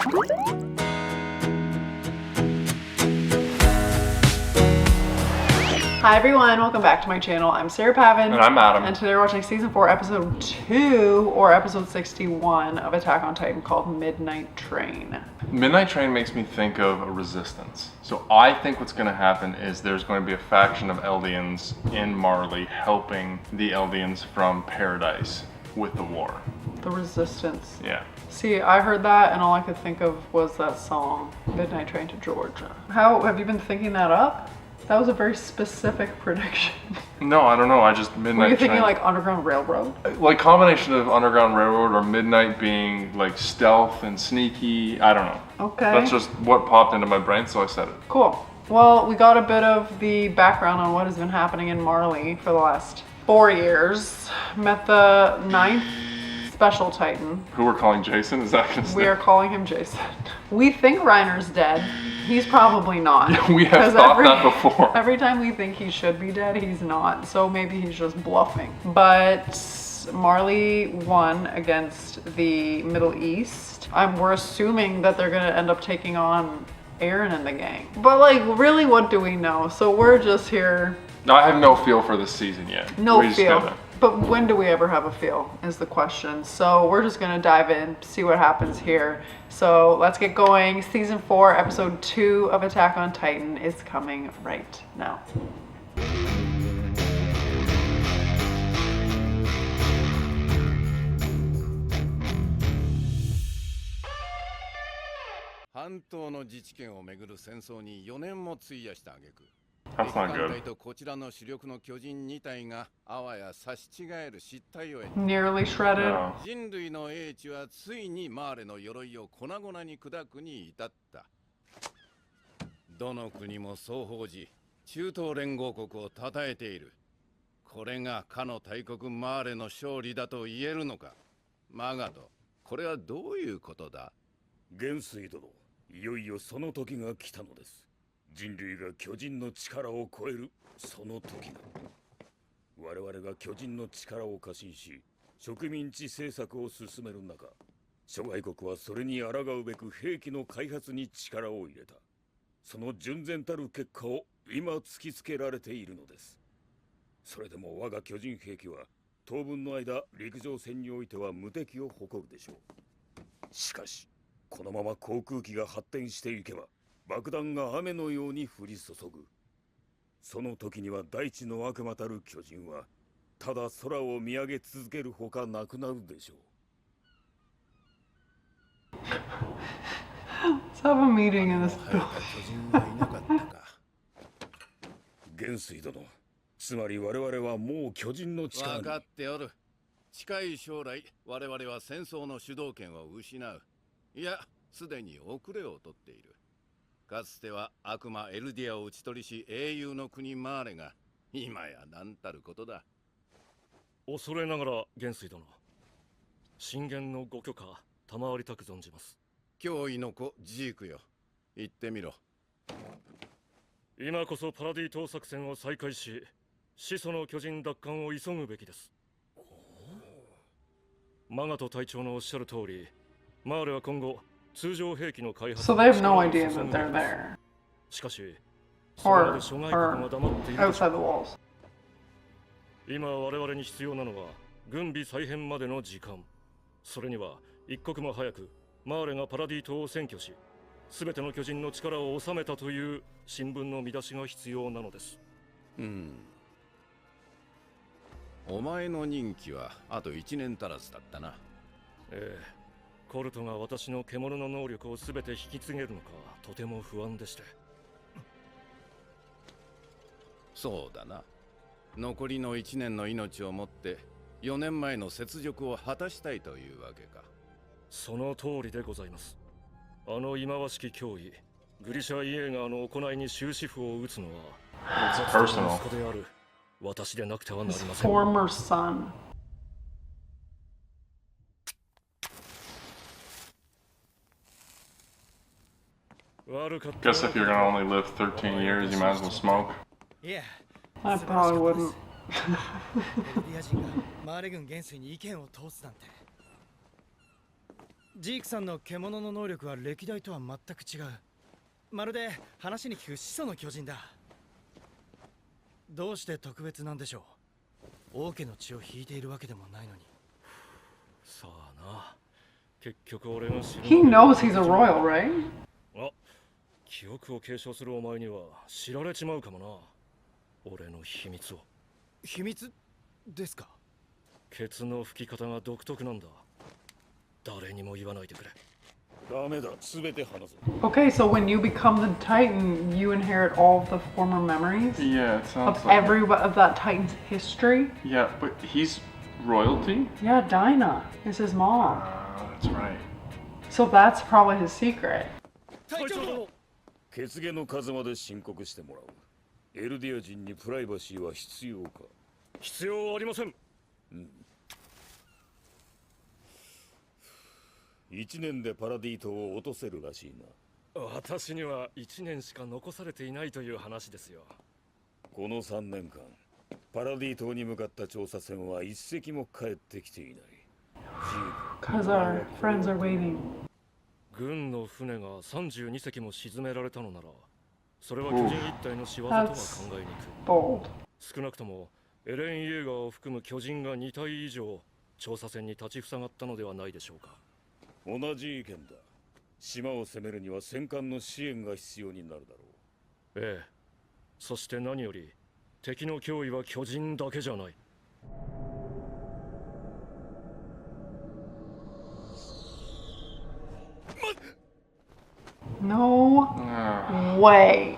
Hi everyone, welcome back to my channel. I'm Sarah Pavin. And I'm Adam. And today we're watching season 4, episode 2, or episode 61 of Attack on Titan, called Midnight Train. Midnight Train makes me think of a resistance. So I think what's going to happen is there's going to be a faction of Eldians in Marley helping the Eldians from Paradise with the war. The resistance. Yeah. See, I heard that and all I could think of was that song, Midnight Train to Georgia. How have you been thinking that up? That was a very specific prediction. No, I don't know. I just Midnight Train. Were you thinking like Underground Railroad? Like combination of Underground Railroad or Midnight being like stealth and sneaky. I don't know. Okay. That's just what popped into my brain, so I said it. Cool. Well, we got a bit of the background on what has been happening in Marley for the last 4 years. Met the 9th Special Titan. Who we're calling Jason? Is that gonna We are calling him Jason. We think Reiner's dead. He's probably not. Yeah, we have thought that before. Every time we think he should be dead, he's not. So maybe he's just bluffing. But Marley won against the Middle East. We're assuming that they're gonna end up taking on Eren and the gang. But like, really, what do we know? So we're just here. No, I have no feel for this season yet. No feel. But when do we ever have a feel is the question. So we're just gonna dive in, see what happens here. So let's get going. Season 4, episode 2 of Attack on Titan is coming right now. 半島の自治権をめぐる戦争に4年も費やした挙句、 That's not 敵艦 good. 隊とこちらの主力の巨人2体があわや差し違える失態を得、 Nearly shredded. No. 人類の英知はついにマーレの鎧を粉々に砕くに至った。どの国も双方時、中東連合国を称えている。これがかの大国マーレの勝利だと言えるのか。マガド、これはどういうことだ？元帥殿、いよいよその時が来たのです。人類が巨人の力を超えるその時が。我々が巨人の力を過信し、植民地政策を進める中、諸外国はそれに抗うべく兵器の開発に力を入れた。その純然たる結果を今突きつけられているのです。それでも我が巨人兵器は当分の間陸上戦においては無敵を誇るでしょう。しかしこのまま航空機が発展していけば爆弾が雨のように降り注ぐ。その時には大地の悪魔たる巨人はただ空を見上げ続けるほかなくなるでしょう。 Let's have a meeting in this 巨人はいなかったか。元帥殿、つまり我々はもう巨人の力に。分かっておる。近い将来、我々は戦争の主導権を失う。いや、すでに遅れをとっている。かつては悪魔エルディアを討ち取りし英雄の国マーレが、今や何たることだ。恐れながら元帥殿、進言のご許可賜りたく存じます。脅威の子ジークよ、言ってみろ。今こそパラディ島作戦を再開し、始祖の巨人奪還を急ぐべきです。マガト隊長のおっしゃる通り、マーレは今後通常兵器の開発 So they have no idea that they're there. しかし、 Or それまで諸外国が黙っているでしょ outside う。 the walls. 今我々に必要なのは軍備再編までの時間。それには一刻も早くマーレがパラディ島を占拠し、すべての巨人の力を収めたという新聞の見出しが必要なのです。お前の任期はあと1年足らずだったな。ええ、コルトが私の獣の能力をすべて引き継げるのかとても不安でして。そうだな。残りの1年の命をもって4年前の雪辱を果たしたいというわけか。その通りでございます。あの忌まわしき脅威、グリシャ・イエーガーの行いに終止符を打つのは、 It's personal. 息子である私でなくてはなり His ません。 former son. Guess if you're gonna only live 13 years, you might as well smoke. I probably wouldn't. エルディア人がマーレ軍元帥に意見を通すなんて。ジークさんの獣の能力は歴代とは全く違う。まるで話に聞く始祖の巨人だ。どうして特別なんでしょう。王家の血を引いているわけでもないのに。さあな。結局俺が知る He knows he's a royal, right? あ、記憶を継承するお前には知られちまうかもな。俺の秘密を。秘密ですか？ケツの吹き方が独特なんだ。誰にも言わないでくれ。ダメだ、すべて話す。 Okay, so when you become the Titan, you inherit all of the former memories Yeah, it sounds of like of that Titan's history. Yeah, but he's royalty? Yeah, Dinah is his mom. That's right. So that's probably his secret. 隊長殿。血毛の数まで申告してもらう。エルディア人にプライバシーは必要か？必要ありません。1年でパラディ島を落とせるらしいな。私には1年しか残されていないという話ですよ。この3年間、パラディ島に向かった調査船は一隻も帰ってきていない。 Because our friends are waiting. 軍の船が32隻も沈められたのなら、それは巨人一体の仕業とは考えにくい。 Bold. 少なくともエレン・イエーガーを含む巨人が2体以上調査船に立ちふさがったのではないでしょうか。同じ意見だ。島を攻めるには戦艦の支援が必要になるだろう。ええ。そして何より敵の脅威は巨人だけじゃない。No Ah. way.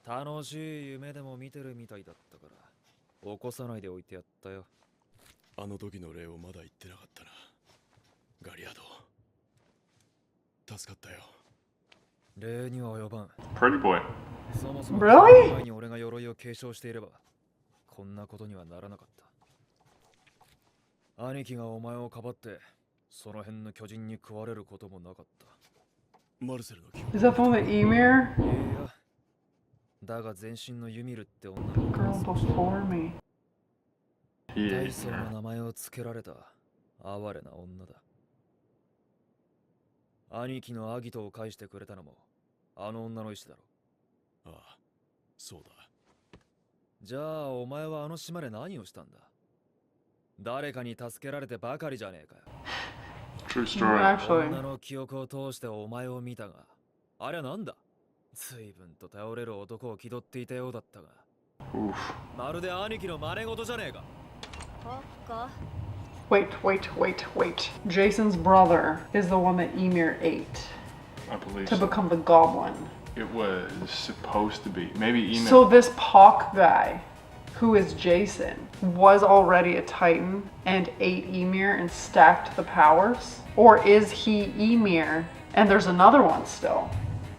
楽しい夢でも見てるみたいだったから起こさないでおいてやったよ。あの時の礼をまだ言ってなかったな。ガリアド。助かったよ。礼には及ばん。 Pretty boy. そもそも Really? 前に俺が鎧を継承していればこんなことにはならなかった。兄貴がお前をかばってその辺の巨人に食われることもなかった。マルセルの記 Is that the one with Emir? いやだが全身のユミルって女の Girl before me. He 大 is. 層な名前を付けられた哀れな女だ。兄貴のアギトを返してくれたのもあの女の意志だろ。ああ、そうだ。じゃあお前はあの島で何をしたんだ？誰かに助けられてばかりじゃねえかよ。 True story. Actually, 女の記憶を通してお前を見たが、あれはなんだ？随分と頼れる男を気取っていたようだったが、 Oof. まるで兄貴の真似事じゃねえか。 wait. Jason's brother is the one that Emir ate I believe to so. become the goblin. It was supposed to be. Maybe Emir. So this Pock guy, who is Jason, was already a Titan and ate Emir and stacked the powers? Or is he Emir and there's another one still?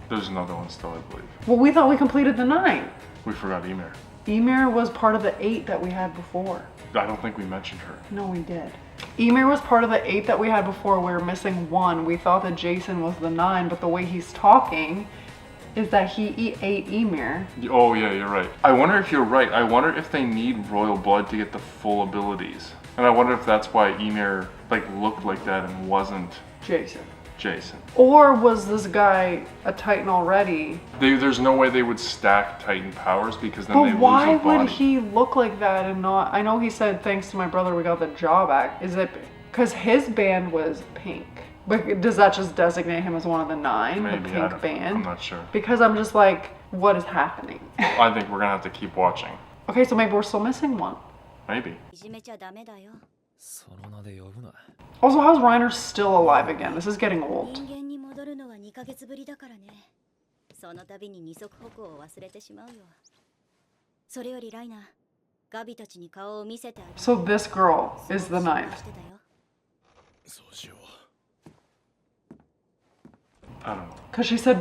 There's another one still, I believe. Well, we thought we completed the 9. We forgot Emir. Emir was part of the 8 that we had before. I don't think we mentioned her. No, we did. Emir was part of the 8 that we had before. We were missing 1. We thought that Jason was the 9, but the way he's talking is that he ate Emir. Oh yeah, you're right. I wonder if you're right. I wonder if they need royal blood to get the full abilities. And I wonder if that's why Emir looked like that and wasn't Jason. Jason. Or was this guy a Titan already? There's no way they would stack Titan powers because then they But why lose a body. would he look like that and not? I know he said thanks to my brother we got the job back. Is it because his band was pink? But does that just designate him as one of the 9, Maybe, the I pink don't- band? I'm not sure. Because I'm just like, what is happening? I think we're gonna have to keep watching. Okay, so maybe we're still missing one. Maybe. いじめちゃダメだよ。その名で呼ぶな。 Also, how's Reiner still alive again? This is getting old. 人間に戻るのは2ヶ月ぶりだからね。その度に二足歩行を忘れてしまうよ。それよりライナー、ガビたちに顔を見せてあげる。 So this girl is the 9th. してたよ。そうしよう。 I don't know. Because she said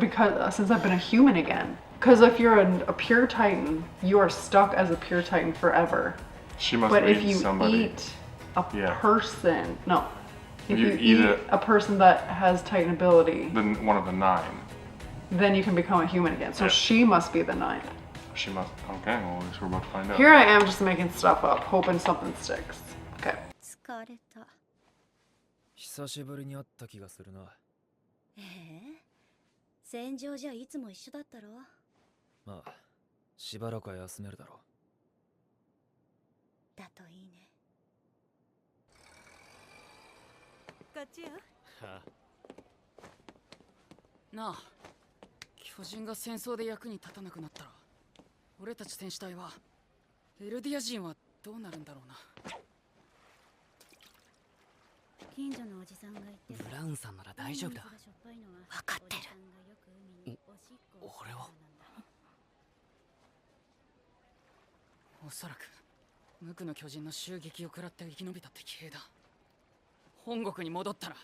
since I've been a human again. Because if you're a pure Titan, you are stuck as a pure Titan forever. She must But have if eaten you somebody. eat a Yeah. person, no. If You you eat eat a person that has Titan ability, One of the 9. then you can become a human again. So Yeah. she must be the 9th. She must. Okay, well, I guess we're about to find out. Here I am just making stuff up, hoping something sticks. Okay. 疲れた。久しぶりに会った気がするな。戦場じゃいつも一緒だったろ。まあしばらくは休めるだろだといいね。こっちよ。はなあ、巨人が戦争で役に立たなくなったら俺たち戦士隊はエルディア人はどうなるんだろうな。近所のおじさんが言ってブラウンさんなら大丈夫だ。分かってる。俺はおそらく無垢の巨人の襲撃を食らって生き延びたって騎兵だ。本国に戻ったら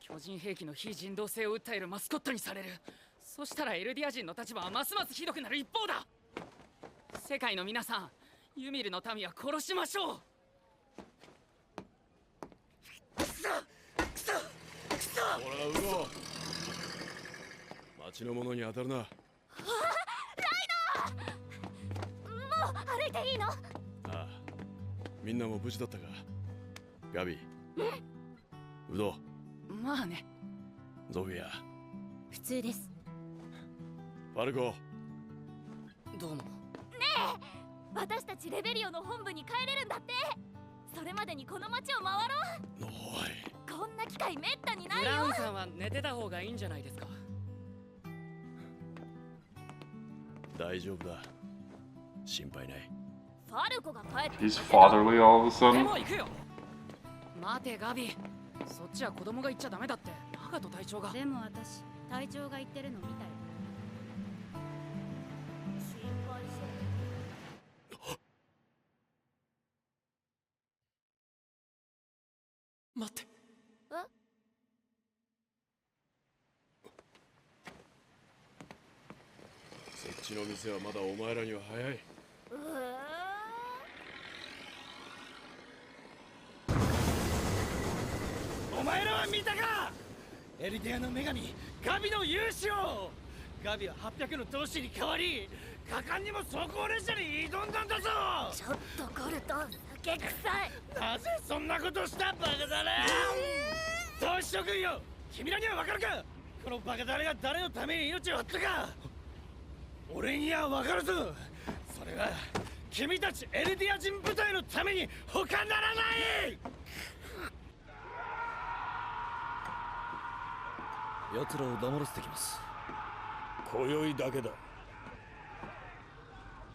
巨人兵器の非人道性を訴えるマスコットにされる。そしたらエルディア人の立場はますますひどくなる一方だ。世界の皆さん、ユミルの民は殺しましょう。くそくそくそ。ほらウロ、町の者に当たるな。ライナー、もう歩いていいの？ああ、みんなも無事だったか。ガビ、ウド、まあね。ゾフィア、普通です。ファルコ、どうも。ねえ、私たちレベリオの本部に帰れるんだって。それまでにこの街を回ろう。おい、こんな機会めったにないよ。ブラウンさんは寝てた方がいいんじゃないですか。大丈夫だ、心配ない。ファルコが帰って He's fatherly all of a で sudden. も行くよ。待てガビ、そっちは子供が言っちゃダメだって。ナガト隊長が。でも私、隊長が言ってるの見たよ。心配そう。待って。そっちの店はまだお前らには早い。お前らは見たか？エルディアの女神ガビの勇姿を。ガビは800の闘士に代わり果敢にも装甲列車に挑んだんだぞ。ちょっとコルト、酒臭い。なぜそんなことしたバカだね。闘士諸君よ、君らにはわかるか？このバカだれが誰のために命を張ったか。俺にはわかるぞ。それは君たちエルディア人部隊のために他ならない。奴らを黙らせてきます。今宵だけだ。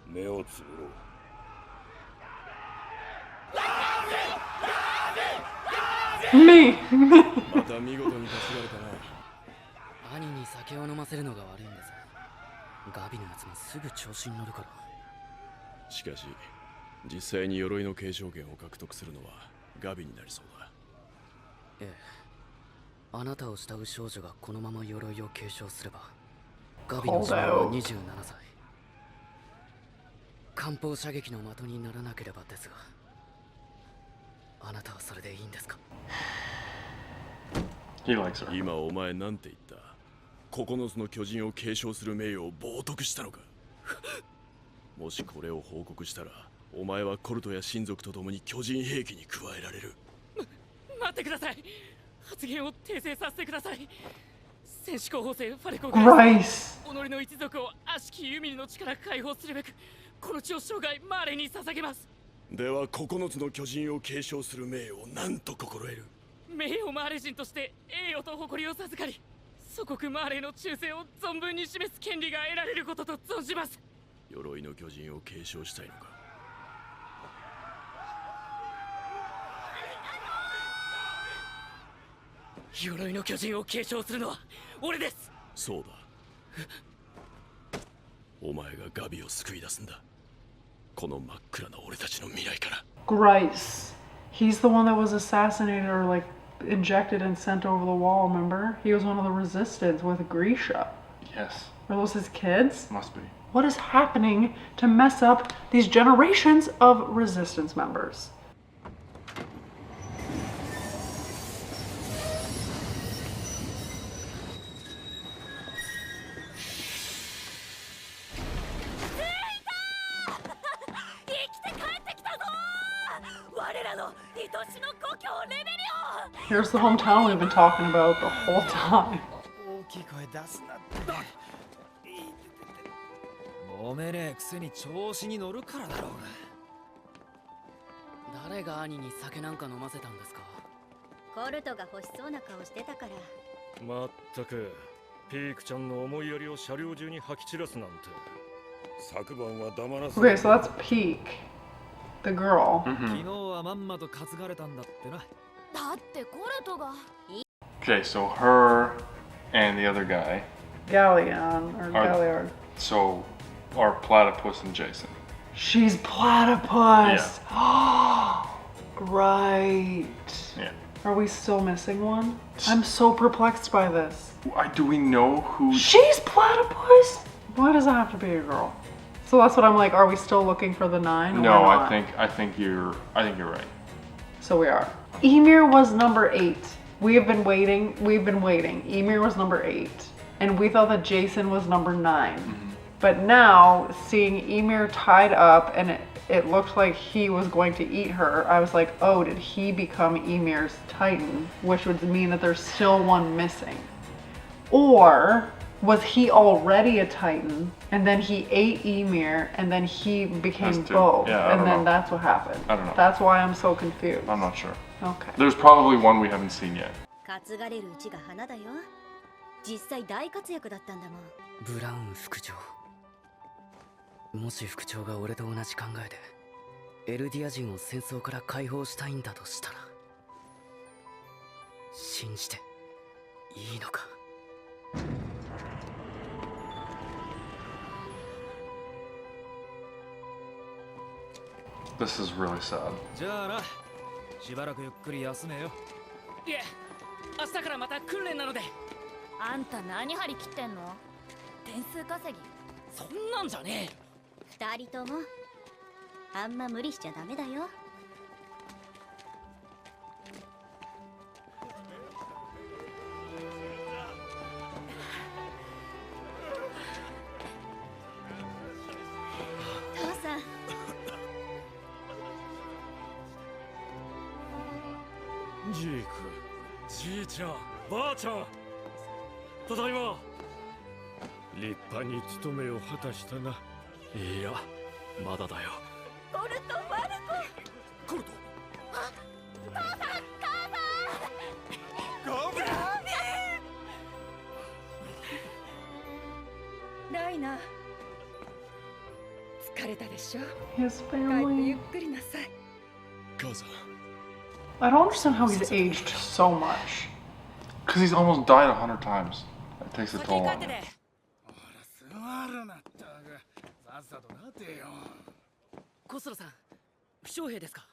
目をつぶろう。Me! また見事に助けられたな。兄に酒を飲ませるのが悪いんです。ガビのやつもすぐ調子に乗るから。しかし実際に鎧の継承権を獲得するのはガビになりそうだ。ええ。あなたを慕う少女がこのまま鎧を継承すれば、ガビの寿命は27歳。艦砲射撃の的にならなければですが、あなたはそれでいいんですか？ He likes her. 今お前なんて言った？9つの巨人を継承する名誉を冒涜したのか？もしこれを報告したら、お前はコルトや親族と共に巨人兵器に加えられる。待ってください。発言を訂正させてください。戦士候補生ファレコが Grace! 己の一族を悪しきユミルの力解放するべく、この地を生涯マーレに捧げます。では9つの巨人を継承する名誉を何と心得る？名誉マーレ人として栄誉と誇りを授かり、祖国マーレの忠誠を存分に示す権利が得られることと存じます。鎧の巨人を継承したいのか？鎧の巨人を継承するのは俺です。そうだ。お前がガビを救い出すんだ。この真っ暗な俺たちの未来から。Grice. He's the one that was assassinated or like injected and sent over the wall, remember? He was one of the resistance with Grisha. Yes, Are those his kids? must be. What is happening to mess up these generations of resistance members? Here's the hometown we've been talking about the whole time. 大きい声出すなって飲めねえくせに調子に乗るからだろうが。誰が兄に酒なんか飲ませたんですか？コルトが欲しそうな顔してたから。まったくピークちゃんの思いやりを車両中に吐き散らすなんて。昨晩は黙らせ Okay, so that's Peak, the girl. 昨日はまんまと担がれたんだってな。だってコルトが。Okay, so her and the other guy, Galleon or Galliard. so are Platypus and Jason. She's platypus. Right. Yeah. Are we still missing one? I'm so perplexed by this. Do we know who? She's platypus? Why does it have to be a girl? So that's what I'm like, are we still looking for the 9? No, or I not? think you're right. So we are. Emir was number 8. We've been waiting. Emir was number 8. And we thought that Jason was number 9. But now, seeing Emir tied up and it looked like he was going to eat her, I was like, oh, did he become Emir's Titan? Which would mean that there's still one missing. Or was he already a Titan and then he ate Emir and then he became That's two. both? Yeah, I and don't then know. that's what happened. I don't know. That's why I'm so confused. I'm not sure. Okay. There's probably one we haven't seen yet. 担がれるうちが花だよ。実際大活躍だったんだもん。ブラウン副長。もし副長が俺と同じ考えでエルディア人を戦争から解放したいんだとしたら信じていいのか。This is really sad. じゃあな、しばらくゆっくり休めよ。いえ、明日からまた訓練なので。あんた何張り切ってんの？点数稼ぎ。そんなんじゃねえ。2人ともあんま無理しちゃダメだよ。父さん。ジーク、じいちゃん、ばあちゃん、ただいま。立派に務めを果たしたな。いや、まだだよ。コルト、マルコ。コルト。あ、母さん、ガビ。ライナ、疲れたでしょ。 His 帰ってゆ family. っくりなさい。母さん。 I don't understand how he's aged so much. Because he's almost died 100 times. It takes a toll on him. 座るなったがさっさとなってよ。コスロさん、負傷兵ですか？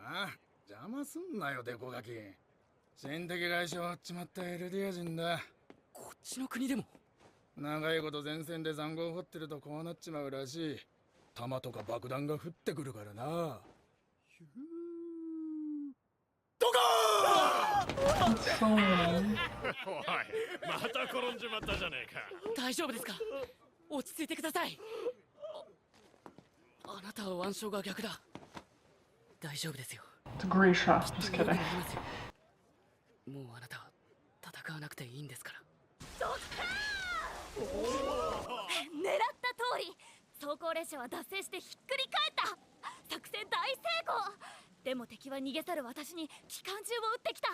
ああ、邪魔すんなよデコガキ。心的外傷を負っちまったエルディア人だ。こっちの国でも。長いこと前線で塹壕を掘ってるとこうなっちまうらしい。弾とか爆弾が降ってくるからな。ドカーン！おい、また転んじまったじゃねえか。大丈夫ですか？落ち着いてください。あなたは腕章が逆だ。大丈夫ですよ。It's Grisha. Just kidding. もうあなたは戦わなくていいんですから。狙った通り、装甲列車は脱線してひっくり返った。作戦大成功。でも敵は逃げ去る私に機関銃を撃ってきた。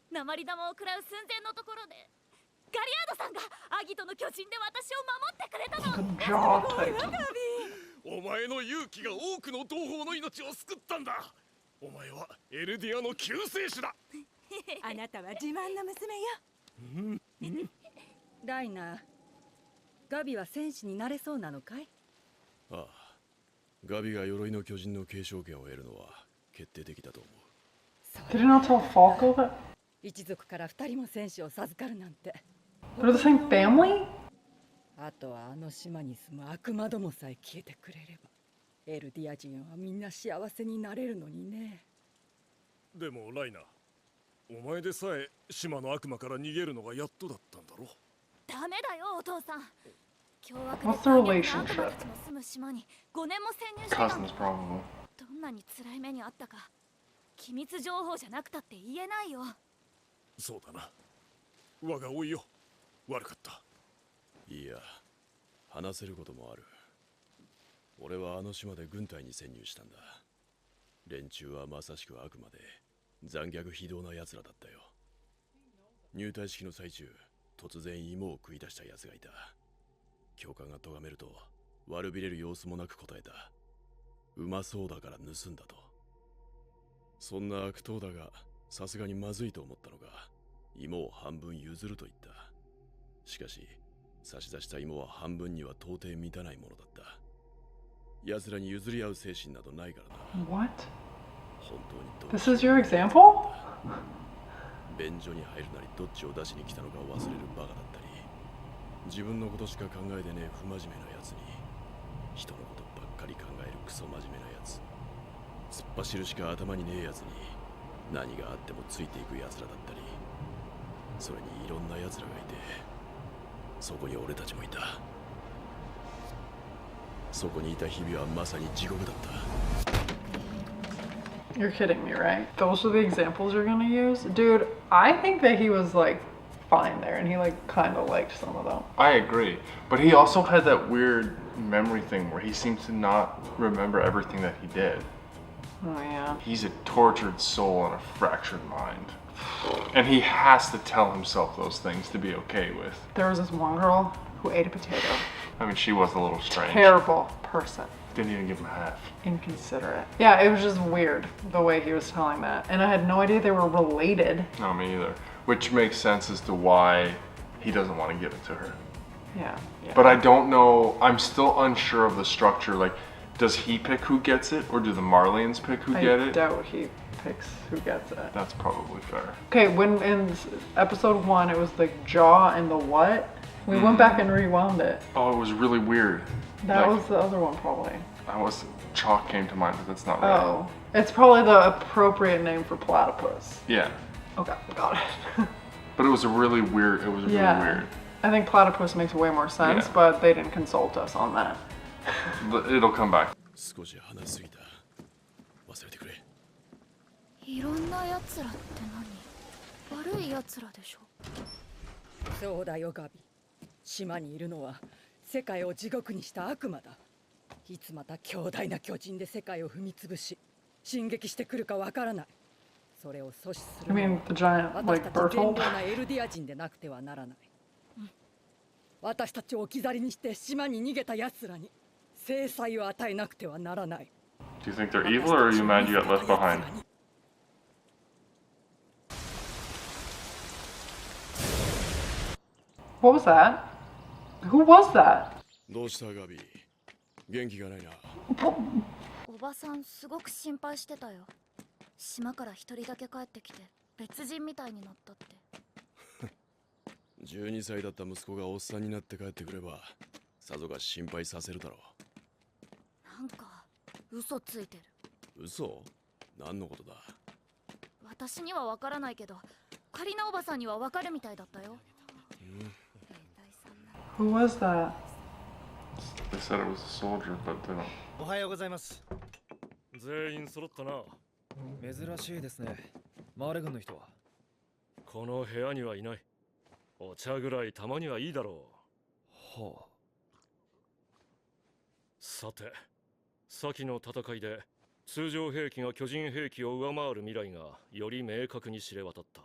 鉛玉を食らう寸前のところでガリアードさんがアギトの巨人で私を守ってくれたの。 Good job, Titan. お前の勇気が多くの同胞の命を救ったんだ。お前はエルディアの救世主だ。あなたは自慢の娘よ。ライナー、ガビは戦士になれそうなのかい？ああ、ガビが鎧の巨人の継承権を得るのは決定的だと思う。 Did you not tell Falco that? 一族から2人も戦士を授かるなんて。They're the same family? あとはあの島に住む悪魔どもさえ消えてくれれば、エルディア人はみんな幸せになれるのにね。でもライナ、お前でさえ島の悪魔から逃げるのがやっとだったんだろ。ダメだよお父さん。凶悪 What's で the 残虐な relationship? 悪魔たちの住む島に5年も潜入してたの。 Cousins, probably. どんなに辛い目にあったか機密情報じゃなくたって言えないよ。そうだな。我が老いよ。悪かった。いや、話せることもある。俺はあの島で軍隊に潜入したんだ。連中はまさしく悪魔で残虐非道な奴らだったよ。入隊式の最中、突然芋を食い出した奴がいた。教官が咎めると悪びれる様子もなく答えた。うまそうだから盗んだと。そんな悪党だがさすがにまずいと思ったのが芋を半分譲ると言った。しかし差し出した芋は半分には到底満たないものだった。奴らに譲り合う精神などないからな。 What? 本当に This is your example? 便所に入るなりどっちを出しに来たのか忘れるバカだったり、自分のことしか考えてねえ不真面目なやつに人のことばっかり考えるクソ真面目なやつ、突っ走るしか頭にねえやつに何があってもついていくやつらだったり、それにいろんなやつらがいて、そこに俺たちもいた。そこにいた日々はまさに地獄だった。 You're kidding me, right? Those are the examples you're gonna use? Dude, I think that he was like fine there and he like kind of liked some of them. I agree. But he also had that weird memory thing where he seems to not remember everything that he did. Oh yeah. He's a tortured soul and a fractured mind. And he has to tell himself those things to be okay with. There was this one girl who ate a potato. I mean, she was a little strange. Terrible person. Didn't even give him half. Inconsiderate. Yeah, it was just weird the way he was telling that. And I had no idea they were related. No, me either. Which makes sense as to why he doesn't want to give it to her. Yeah. But I don't know, I'm still unsure of the structure. Like, does he pick who gets it or do the Marleyans pick who get it? I doubt he picks who gets it. That's probably fair. Okay, when in episode 1 it was the jaw and the what? We went back and rewound it. Oh, it was really weird. That Like, was the other one probably. Chalk came to mind, but that's not right. Oh. It's probably the appropriate name for platypus. Yeah. Okay, got it. But it was really weird. Really weird. I think platypus makes way more sense, Yeah. but they didn't consult us on that. But it'll come back. 少し話しすぎた。忘れてくれ。いろんなやつらって何？悪いやつらでしょ。そうだよガビ。島にいるのは世界を地獄にした悪魔だ。いつまた強大な巨人で世界を踏み潰し進撃してくるかわからない。それを阻止する I の mean, the giant, は like, 私たち善良 Bertolt? なエルディア人でなくてはならない。私たちを置き去りにして島に逃げた奴らに制裁を与えなくてはならない。 Do you think they're evil or are you mad you got left behind? What was that? Who was that? どうしたガビ？元気がないな。おばさんすごく心配してたよ。島から一人だけ帰ってきて別人みたいになったって。12歳だった息子がおっさんになって帰ってくればさぞかし心配させるだろなんか嘘ついてる。う。嘘？何のことだ？私にはわからないけどカリナおばさんにはわかるみたいだったよ。Who was that? They said it was a soldier, but they don't. おはようございます。全員揃ったな。珍しいですね。マーレ軍の人は。この部屋にはいない。お茶ぐらいたまにはいいだろう。はあ。さて、先の戦いで通常兵器が巨人兵器を上回る未来がより明確に知れ渡った。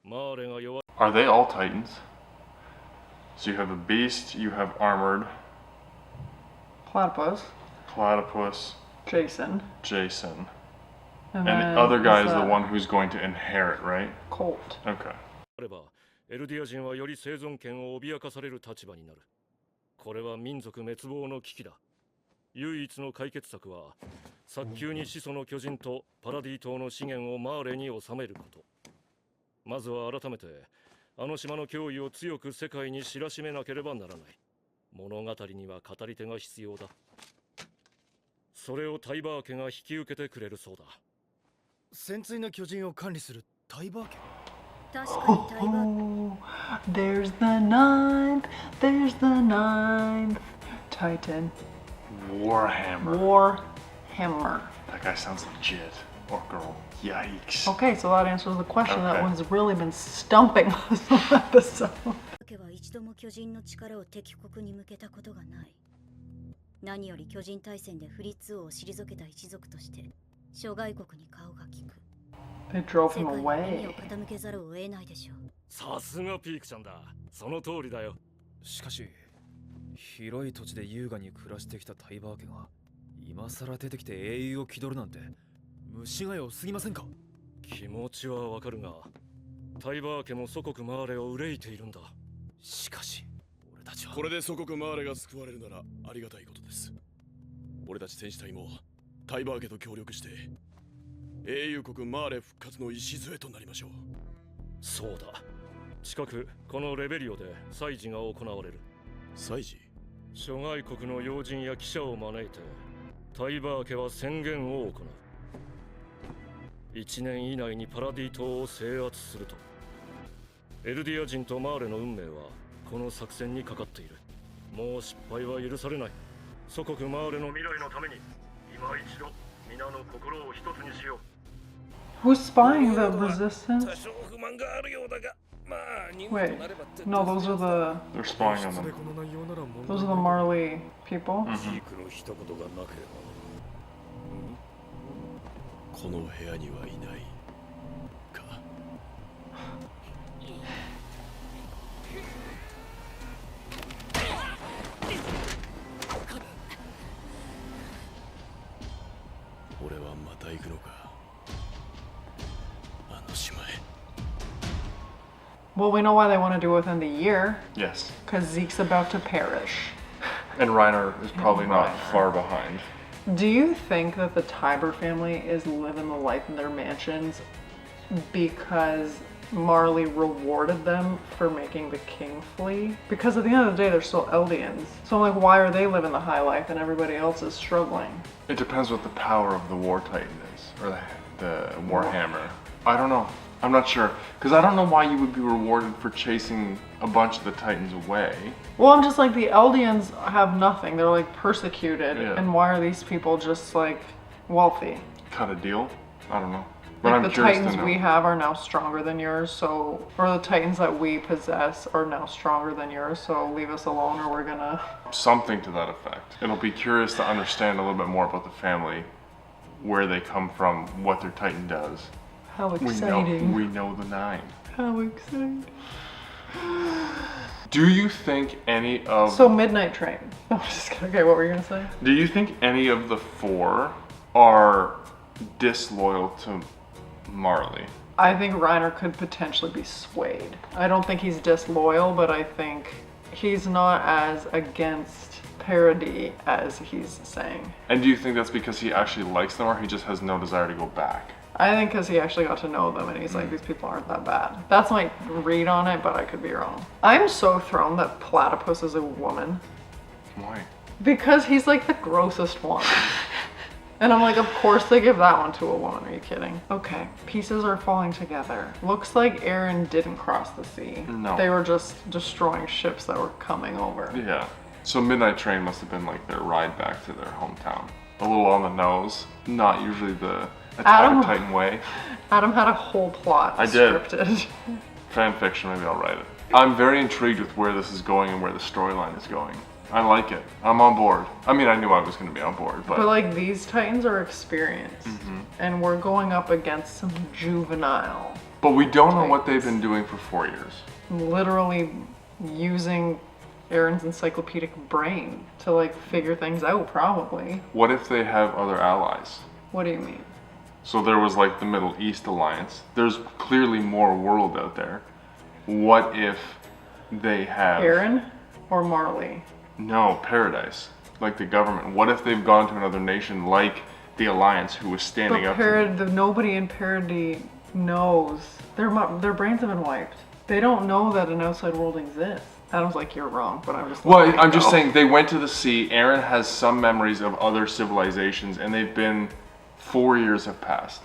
マーレが弱い。Are they all Titans? So you have the beast, you have armored, Platypus. platypus, Jason. Jason. And And then the other guy is who's the that? one who's going to inherit, right? Colt. Okay. あれば、エルディア人はより生存権を脅かされる立場になる。これは民族滅亡の危機だ。唯一の解決策は、早急に始祖の巨人とパラディ島の資源をマーレに収めること。まずは改めて、あの島の脅威を強く世界に知らしめなければならない。物語には語り手が必要だ。それをタイバー家が引き受けてくれるそうだ。潜水の巨人を管理するタイバー家。確かにタイバー。 Oh, there's the ninth. There's the ninth Titan. Warhammer. Warhammer. That guy sounds legit. Or girl. Yikes. Okay, so that answers the question that Okay. one's really been stumping us all episode. 家は一度も巨人の力を敵国に向けたことがない。何より巨人大戦でフリッツ王を退けた一族として諸外国に顔が利く。 They drove 世 him 界は耳を away. 傾けざるを得ないでしょう。さすがピークちゃんだ。その通りだよ。しかし広い土地で優雅に暮らしてきたタイバー家が今さら出てきて英雄を気取るなんて虫が良すぎませんか？気持ちはわかるが、タイバー家も祖国マーレを憂いているんだ。しかし俺たちはこれで祖国マーレが救われるならありがたいことです。俺たち戦士隊もタイバー家と協力して英雄国マーレ復活の礎となりましょう。そうだ。近くこのレベリオで祭事が行われる。祭事？諸外国の要人や記者を招いてタイバー家は宣言を行う。1年以内にパラディ島を制圧すると。エルディア人とマーレの運命はこの作戦にかかっている。もう失敗は許されない。祖国マーレの未来のために今一度皆の心を一つにしよう。 Who's spying? The resistance? 多少不満があるようだが、まあ任務 Wait, となればって。 no, those are the They're spying on それ them. この内容なら問 those 題 are the ない。 Marley people. ジークの一言がなければ。この部屋にはいないか。俺はまた行くのか、あの島へ。 Well, we know why they want to do it within the year. Yes. Because Zeke's about to perish. And Reiner is probably not Reiner. far behind. Do you think that the Tiber family is living the life in their mansions because Marley rewarded them for making the king flee? Because at the end of the day, they're still Eldians. So I'm like, why are they living the high life and everybody else is struggling? It depends what the power of the War Titan is, or the Warhammer. I don't know. I'm not sure. Because I don't know why you would be rewarded for chasing a bunch of the Titans away. Well, I'm just like, the Eldians have nothing. They're like persecuted. Yeah. And why are these people just like wealthy? Cut a deal? I don't know. But Like I'm the curious Titans to know. we have are now stronger than yours, so, or the Titans that we possess are now stronger than yours, so leave us alone or we're gonna... Something to that effect. It'll be curious to understand a little bit more about the family, where they come from, what their Titan does. How exciting. We know the 9. How exciting. Do you think any of... So Midnight Train. I'm just kidding. Okay, what were you gonna say? Do you think any of the 4 are disloyal to Marley? I think Reiner could potentially be swayed. I don't think he's disloyal, but I think he's not as against Paradis as he's saying. And do you think that's because he actually likes them, or he just has no desire to go back? I think because he actually got to know them and he's like, these people aren't that bad. That's my read on it, but I could be wrong. I'm so thrown that Platypus is a woman. Why? Because he's like the grossest one. And I'm like, of course they give that one to a woman. Are you kidding? Okay, pieces are falling together. Looks like Eren didn't cross the sea. No. They were just destroying ships that were coming over. Yeah. So Midnight Train must have been like their ride back to their hometown. A little on the nose. Not usually the Attack Adam- of Titan way. Adam had a whole plot I did. scripted. Fan fiction, maybe I'll write it. I'm very intrigued with where this is going and where the storyline is going. I like it. I'm on board. I mean, I knew I was going to be on board, but... But like these Titans are experienced. And we're going up against some juvenile. But we don't know what they've been doing for 4 years. Literally using Eren's encyclopedic brain to like figure things out, probably. What if they have other allies? What do you mean? So there was like the Middle East Alliance. There's clearly more world out there. What if they have... Eren or Marley? No, Paradise. Like the government. What if they've gone to another nation like the Alliance who was standing up to them? Nobody in Paradis knows. Their brains have been wiped. They don't know that an outside world exists. Adam's like, you're wrong, but I'm just Well, letting I'm it just go. saying they went to the sea. Eren has some memories of other civilizations and they've been 4 years have passed.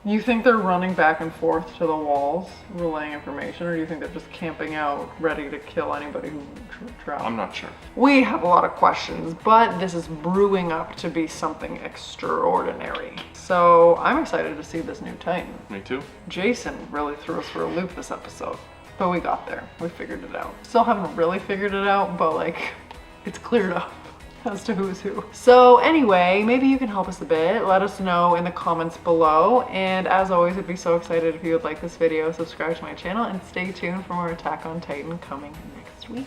You think they're running back and forth to the walls, relaying information, or do you think they're just camping out, ready to kill anybody who drowns? I'm not sure. We have a lot of questions, but this is brewing up to be something extraordinary. So I'm excited to see this new Titan. Me too. Jason really threw us for a loop this episode, but we got there. We figured it out. Still haven't really figured it out, but like, it's cleared up as to who's who. So anyway, maybe you can help us a bit. Let us know in the comments below. And as always, I'd be so excited if you would like this video, subscribe to my channel, and stay tuned for more Attack on Titan coming next week.